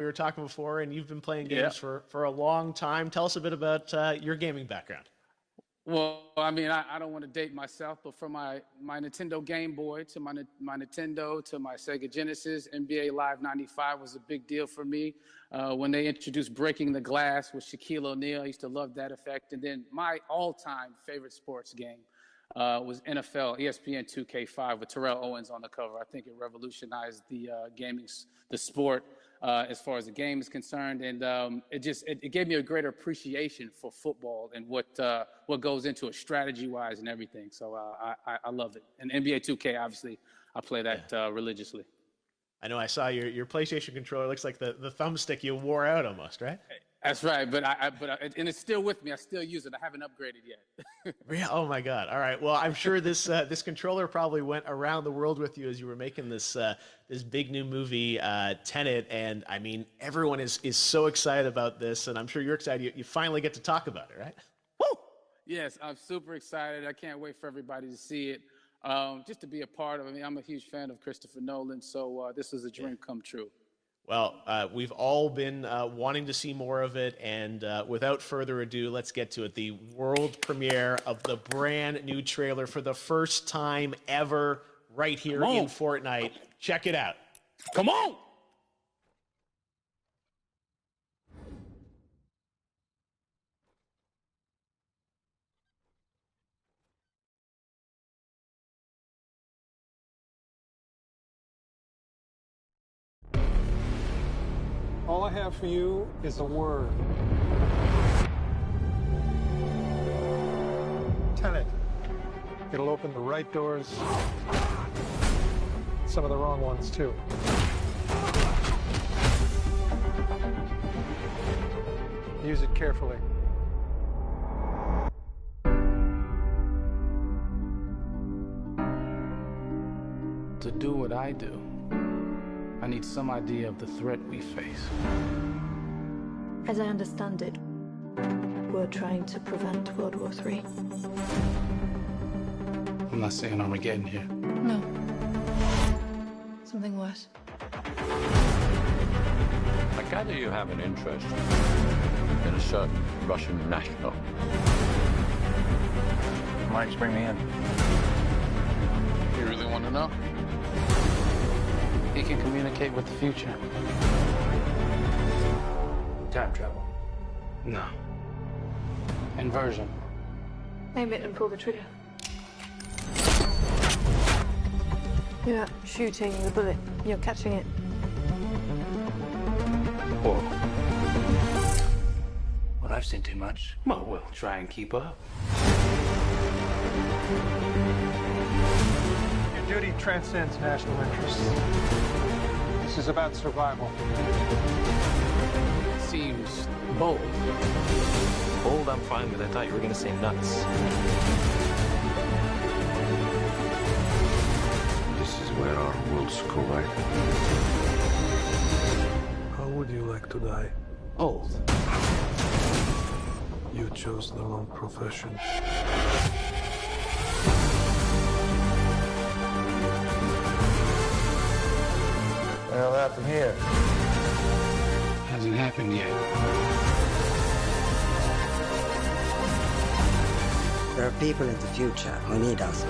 We were talking before, and you've been playing games for a long time. Tell us a bit about your gaming background. Well, I mean, I don't want to date myself, but from my Nintendo Game Boy to my Nintendo to my Sega Genesis, NBA Live 95 was a big deal for me. When they introduced Breaking the Glass with Shaquille O'Neal, I used to love that effect. And then my all-time favorite sports game was NFL ESPN 2K5 with Terrell Owens on the cover. I think it revolutionized the the sport as far as the game is concerned, and it gave me a greater appreciation for football and what goes into it strategy-wise and everything. So I love it. And NBA 2K, obviously, I play that religiously. I know I saw your PlayStation controller. Looks like the thumbstick you wore out almost, right? That's right, but and it's still with me. I still use it. I haven't upgraded yet. Yeah. Oh my God. All right. Well, I'm sure this controller probably went around the world with you as you were making this big new movie, Tenet, and I mean everyone is so excited about this, and I'm sure you're excited. You finally get to talk about it, right? Woo! Yes, I'm super excited. I can't wait for everybody to see it. Just to be a part of it. I mean, I'm a huge fan of Christopher Nolan, so this is a dream come true. Well, we've all been wanting to see more of it, and without further ado, let's get to it. The world premiere of the brand new trailer for the first time ever right here in Fortnite. Check it out. Come on! All I have for you is a word. Tenet. It'll open the right doors, some of the wrong ones, too. Use it carefully. To do what I do, I need some idea of the threat we face. As I understand it, we're trying to prevent World War III. I'm not saying Armageddon here. No. Something worse. I gather you have an interest in a certain Russian national. Mike's bring me in. You really want to know? He can communicate with the future. Time travel. No. Inversion. Aim it and pull the trigger. You're not shooting the bullet, you're catching it. Whoa. Well, I've seen too much. Well, we'll try and keep up. Your duty transcends national interests. This is about survival. Seems bold. Bold, I'm fine with. I thought you were going to say nuts. This is where our worlds collide. How would you like to die? Old. You chose the wrong profession. Well, that from here. Hasn't happened yet. There are people in the future who need us.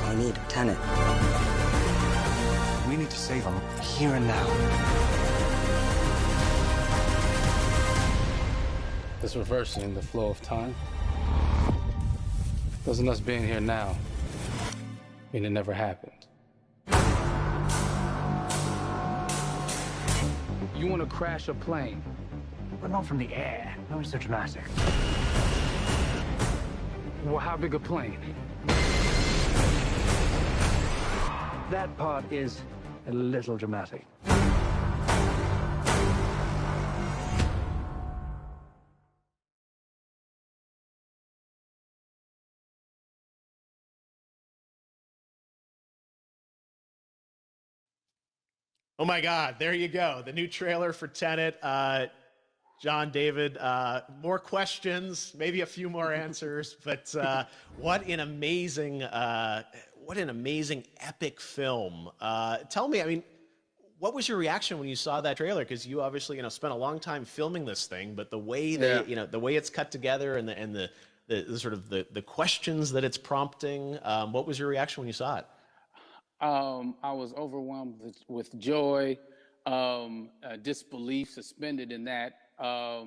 Who need Tenet. We need to save them here and now. It's reversing the flow of time. Doesn't us being here now mean it never happened? You want to crash a plane? But not from the air. That was so dramatic. Well, how big a plane? That part is a little dramatic. Oh my God, there you go. The new trailer for Tenet. John, David, more questions, maybe a few more answers, but what an amazing epic film. Tell me, I mean, what was your reaction when you saw that trailer? Because you obviously, spent a long time filming this thing, but the way the way it's cut together and the sort of the questions that it's prompting, what was your reaction when you saw it? I was overwhelmed with joy, disbelief, suspended in that. I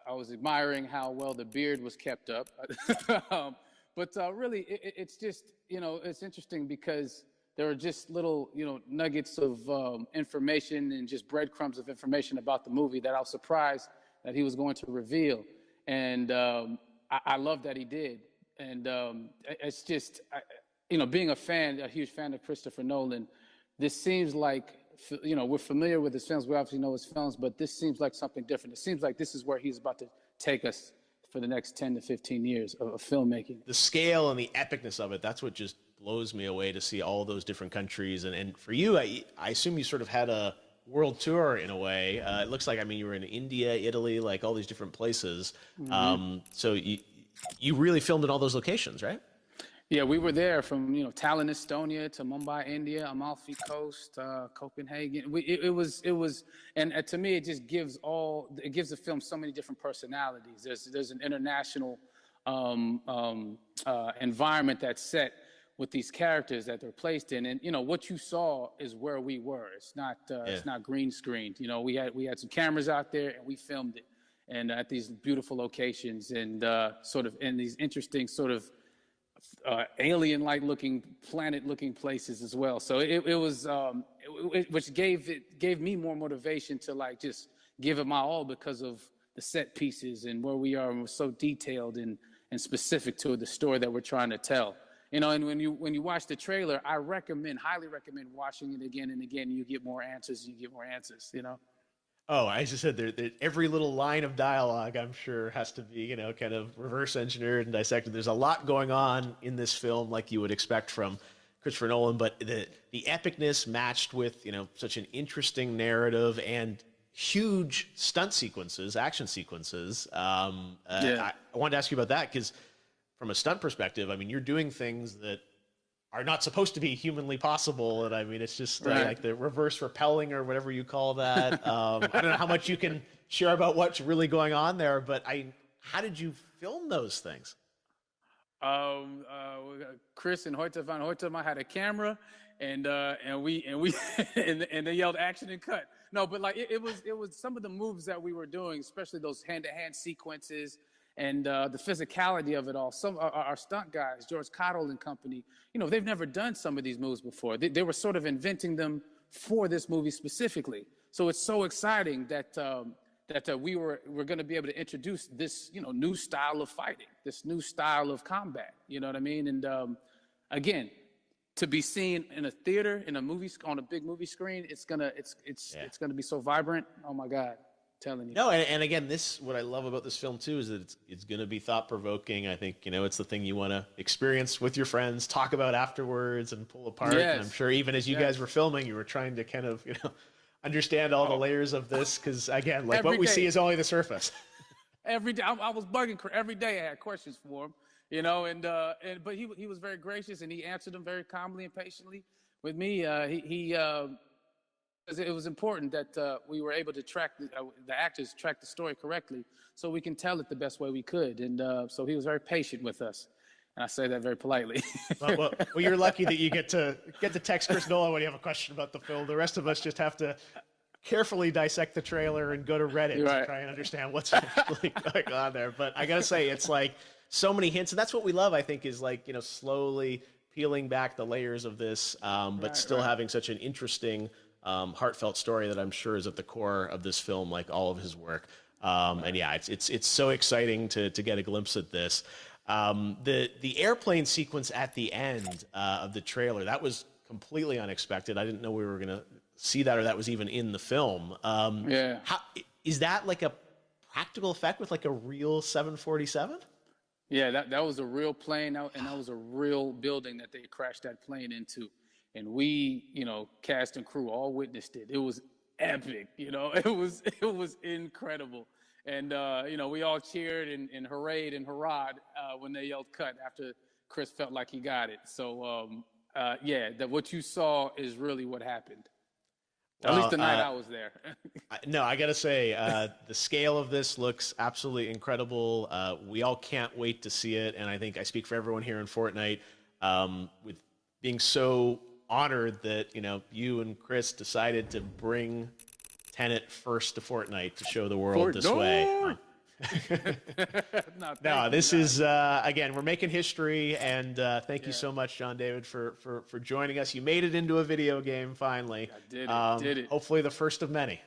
was admiring how well the beard was kept up. But really, it's just, it's interesting because there are just little, nuggets of information and just breadcrumbs of information about the movie that I was surprised that he was going to reveal. And I love that he did. And it's just, being a huge fan of Christopher Nolan, this seems like, we're familiar with his films. We obviously know his films, but this seems like something different. It seems like this is where he's about to take us for the next 10 to 15 years of filmmaking. The scale and the epicness of it, that's what just blows me away, to see all those different countries. And for you, I assume you sort of had a world tour in a way. It looks like, you were in India, Italy, like all these different places. Mm-hmm. So you really filmed in all those locations, right? Yeah, we were there from, Tallinn, Estonia to Mumbai, India, Amalfi Coast, Copenhagen. It was, and to me, it just gives the film so many different personalities. There's an international environment that's set with these characters that they're placed in, and what you saw is where we were. It's not green screened. We had some cameras out there and we filmed it, and at these beautiful locations and sort of in these interesting sort of alien-like looking, planet-looking places as well. So it was, which gave me more motivation to just give it my all because of the set pieces and where we are, and we're so detailed and specific to the story that we're trying to tell. And when you watch the trailer, I highly recommend watching it again and again. You get more answers. Oh, I just said that every little line of dialogue, I'm sure, has to be, kind of reverse engineered and dissected. There's a lot going on in this film, like you would expect from Christopher Nolan, but the epicness matched with, such an interesting narrative and huge stunt sequences, action sequences. I wanted to ask you about that because from a stunt perspective, you're doing things that are not supposed to be humanly possible. And it's just like the reverse rappelling or whatever you call that. I don't know how much you can share about what's really going on there, but how did you film those things? Chris and Hoyte van Hoytema had a camera and they yelled action and cut. No, but it was some of the moves that we were doing, especially those hand-to-hand sequences, and the physicality of it all. Some our stunt guys, George Cottle and company, they've never done some of these moves before. They were sort of inventing them for this movie specifically. So it's so exciting that we're going to be able to introduce this new style of fighting, this new style of combat. You know what I mean? And again, to be seen in a theater, in a movie, on a big movie screen, it's gonna be so vibrant. Oh my God. Telling you. No, and again, what I love about this film too is that it's going to be thought provoking. I think it's the thing you want to experience with your friends, talk about afterwards, and pull apart. Yes. And I'm sure even as you guys were filming, you were trying to kind of understand all the layers of this because again, what we see is only the surface. Every day, I was bugging every day. I had questions for him, but he was very gracious and he answered them very calmly and patiently with me. It was important that we were able to track the actors track the story correctly, so we can tell it the best way we could. And so he was very patient with us, and I say that very politely. well, you're lucky that you get to text Chris Nolan when you have a question about the film. The rest of us just have to carefully dissect the trailer and go to Reddit to try and understand what's actually going on there. But I gotta say, it's like so many hints, and that's what we love. I think is slowly peeling back the layers of this, but still having such an interesting. Heartfelt story that I'm sure is at the core of this film, like all of his work. And yeah, it's so exciting to get a glimpse at this. The airplane sequence at the end of the trailer, that was completely unexpected. I didn't know we were going to see that, or that was even in the film. Is that like a practical effect with like a real 747? Yeah, that was a real plane, and that was a real building that they crashed that plane into. And we, cast and crew all witnessed it. It was epic, it was incredible. And, we all cheered and hoorayed and hurrahed when they yelled cut after Chris felt like he got it. So, that what you saw is really what happened. At least Well, the night I was there. no, I gotta say, the scale of this looks absolutely incredible. We all can't wait to see it, and I think I speak for everyone here in Fortnite, with being so honored that you and Chris decided to bring Tenet first to Fortnite to show the world this way. No, No, thank this you. is again, we're making history, and thank you so much, John David, for joining us. You made it into a video game finally. I did it. Did it. Hopefully, the first of many.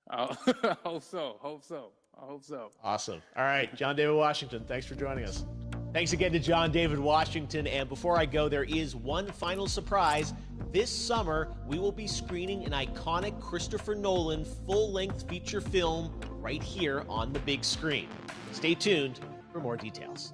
I hope so. Hope so. I hope so. Awesome. All right, John David Washington, thanks for joining us. Thanks again to John David Washington. And before I go, there is one final surprise. This summer, we will be screening an iconic Christopher Nolan full-length feature film right here on the big screen. Stay tuned for more details.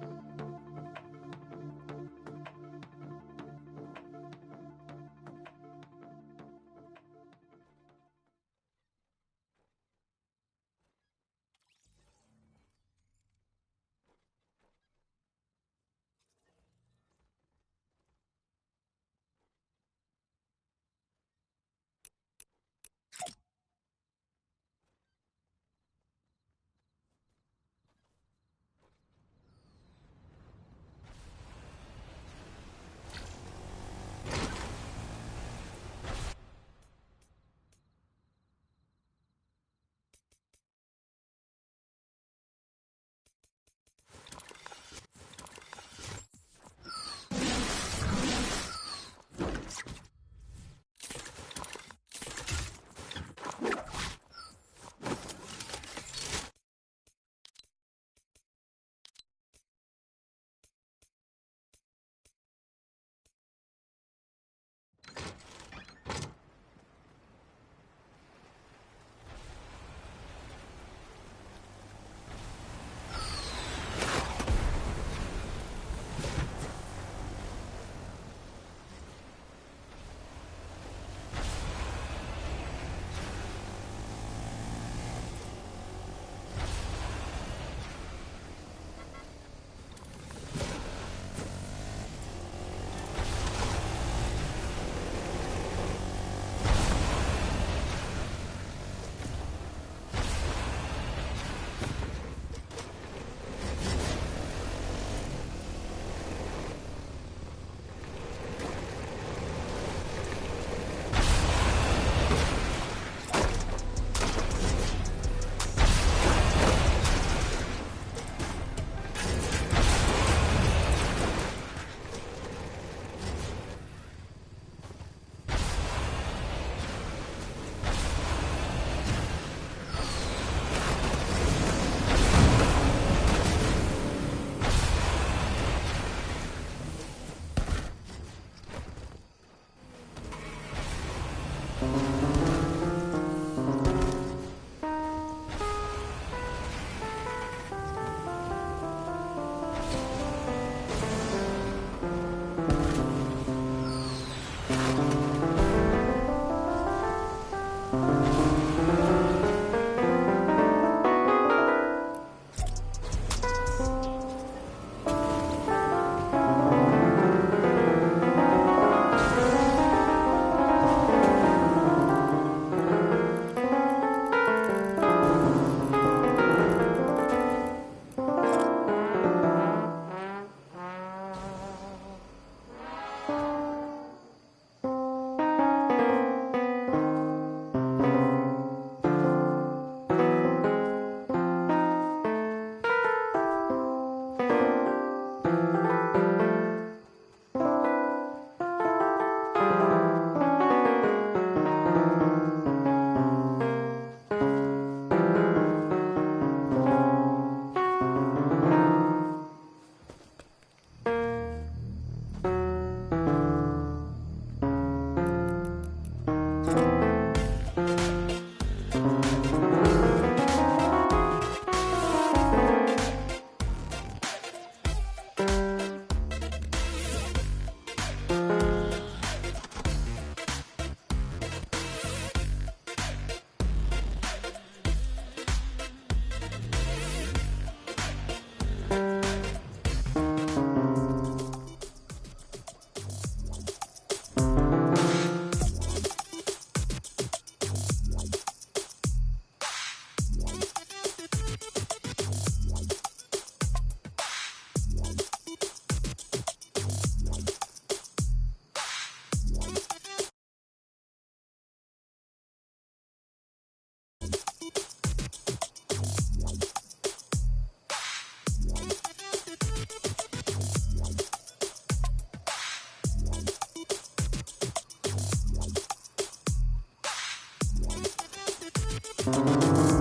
Bye.